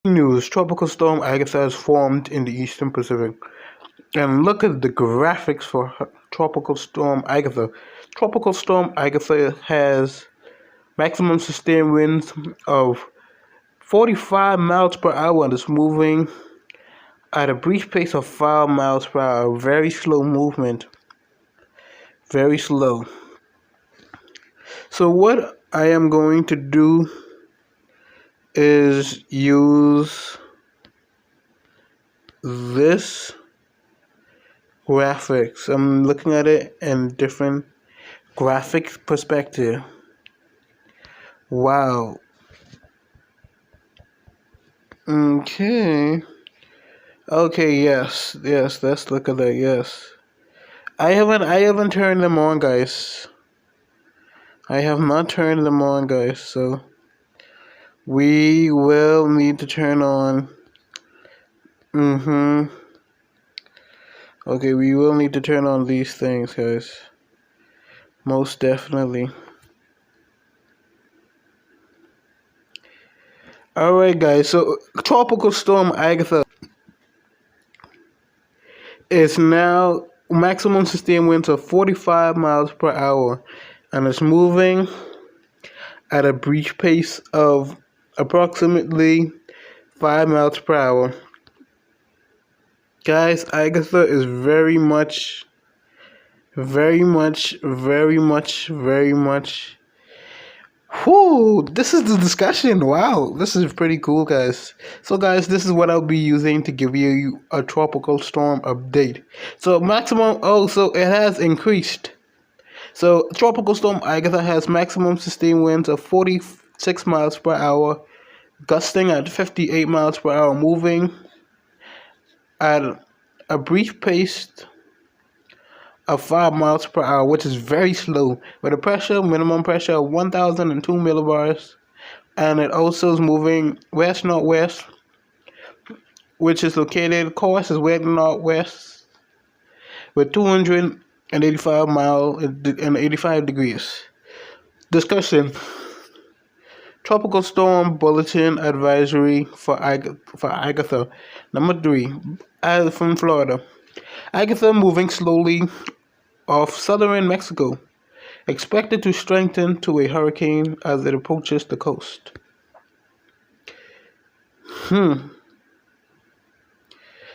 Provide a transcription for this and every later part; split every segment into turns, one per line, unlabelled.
News: Tropical storm Agatha has formed in the eastern Pacific. And look at the graphics for Tropical Storm Agatha. Tropical Storm Agatha has maximum sustained winds of 45 miles per hour and is moving at a brief pace of 5 miles per hour. Very slow movement. Very slow. So what I am going to do is use this graphics. I'm looking at it in different graphic perspective. Wow. Okay. Okay, yes. Let's look at that, yes. I haven't turned them on, guys. I have not turned them on, guys, so we will need to turn on. Okay, we will need to turn on these things, guys. Most definitely. Alright, guys, so Tropical Storm Agatha is now maximum sustained winds of 45 miles per hour and it's moving at a brief pace of approximately 5 miles per hour. Guys, Agatha is very much. Whoo! This is the discussion. Wow, this is pretty cool, guys. So, guys, this is what I'll be using to give you a tropical storm update. So, maximum. Oh, so it has increased. So, Tropical Storm Agatha has maximum sustained winds of 46 miles per hour, gusting at 58 miles per hour, moving at a brief pace of 5 miles per hour, which is very slow, with a minimum pressure of 1,002 millibars, and it also is moving west-northwest, which is located, course is west-northwest, with 285 miles and 85 degrees. Discussion: Tropical Storm Bulletin Advisory for Agatha. Number 3, from Florida. Agatha moving slowly off southern Mexico, expected to strengthen to a hurricane as it approaches the coast.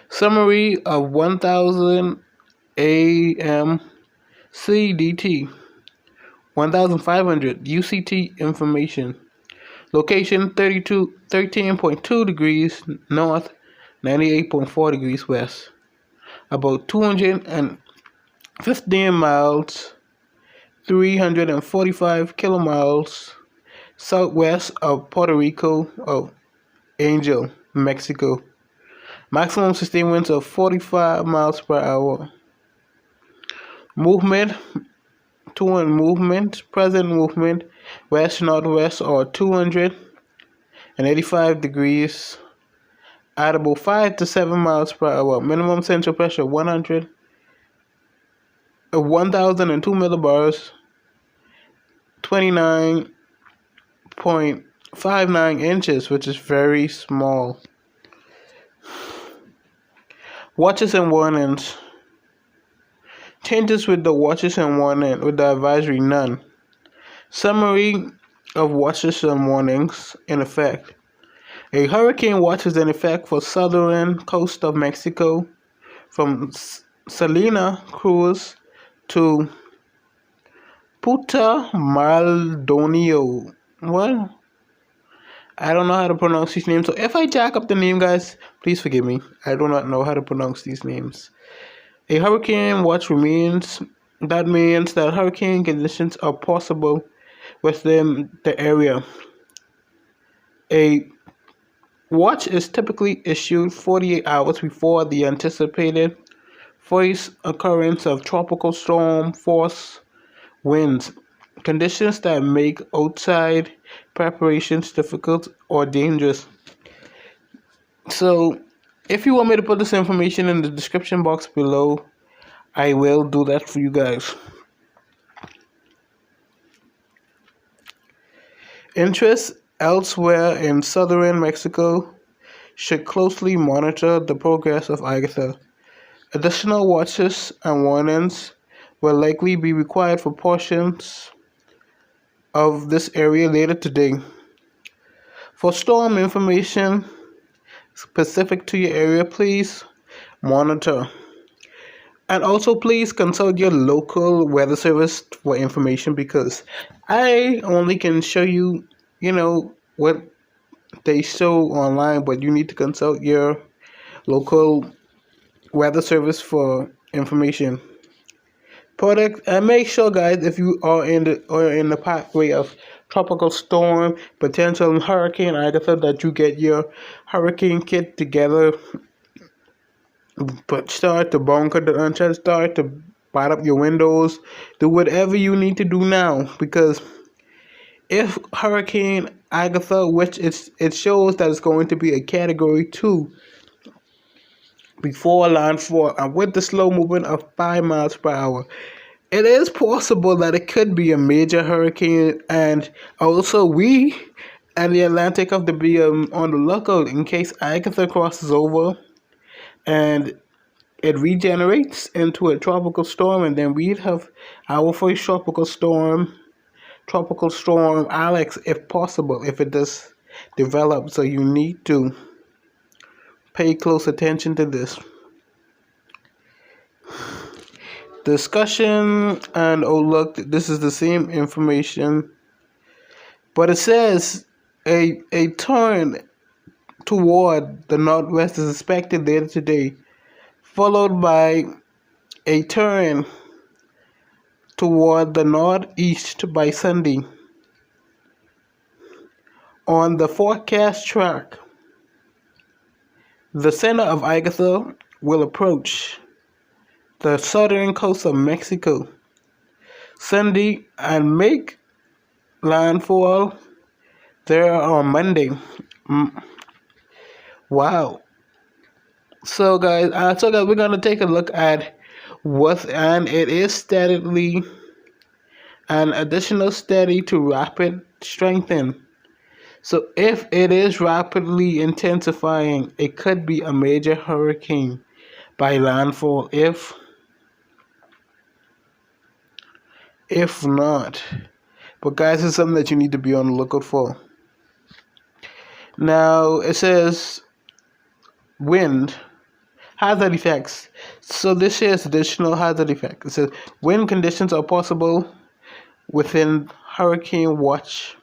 Summary of 1000 AM CDT, 1500 UCT information. Location 13.2 degrees north, 98.4 degrees west. About 215 miles, 345 kilomiles southwest of Puerto Rico of Angel, Mexico. Maximum sustained winds of 45 miles per hour. Present movement, west-northwest or 285 degrees at about 5 to 7 miles per hour. Minimum central pressure 1,002 millibars, 29.59 inches, which is very small. Watches and warnings. Changes with the watches and warning, with the advisory, none. Summary of watches and warnings in effect. A hurricane watch is in effect for southern coast of Mexico from Salina Cruz to Puta Maldonado. What? I don't know how to pronounce these names, so if I jack up the name, guys, please forgive me. I do not know how to pronounce these names. A hurricane watch means that hurricane conditions are possible within the area. A watch is typically issued 48 hours before the anticipated first occurrence of tropical storm force winds, conditions that make outside preparations difficult or dangerous. So, if you want me to put this information in the description box below, I will do that for you guys. Interest elsewhere in southern Mexico. should closely monitor the progress of Agatha. Additional watches and warnings will likely be required for portions of this area later today. For storm information specific to your area, please monitor. And also, please consult your local weather service for information, because I only can show you, what they show online, but you need to consult your local weather service for information. Product, and make sure, guys, if you are in the pathway of tropical storm, potential hurricane Agatha, that you get your hurricane kit together. But start to bunker the uncheck, start to bite up your windows, do whatever you need to do now, because if Hurricane Agatha, which it shows that it's going to be a Category 2 before landfall, and with the slow movement of 5 miles per hour, it is possible that it could be a major hurricane, and also we and the Atlantic have to be on the lookout in case Agatha crosses over and it regenerates into a tropical storm, and then we'd have our first tropical storm Alex, if possible, if it does develop. So you need to pay close attention to this discussion. And oh look, this is the same information, but it says a turn toward the northwest is expected later today, followed by a turn toward the northeast by Sunday. On the forecast track, the center of Agatha will approach the southern coast of Mexico Sunday and make landfall there on Monday. Wow. So guys, we're gonna take a look at and it is steadily an additional steady to rapid strengthen. So if it is rapidly intensifying, it could be a major hurricane by landfall. If not, but guys, it's something that you need to be on the lookout for. Now it says wind hazard effects. So this is additional hazard effect. It says wind conditions are possible within hurricane watch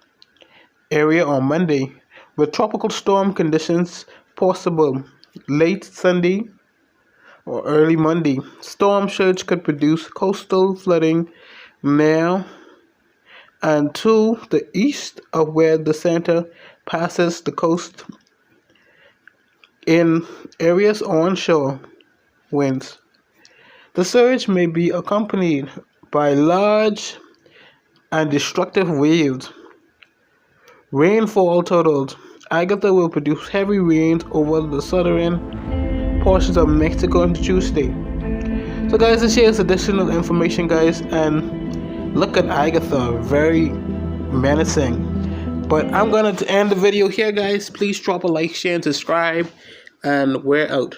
area on Monday, with tropical storm conditions possible late Sunday or early Monday. Storm surge could produce coastal flooding near and to the east of where the center passes the coast. In areas onshore winds, the surge may be accompanied by large and destructive waves. Rainfall totaled. Agatha will produce heavy rains over the southern portions of Mexico on Tuesday. So guys, this here is additional information, guys, and look at Agatha, very menacing. But I'm going to end the video here, guys. Please drop a like, share, and subscribe, and we're out.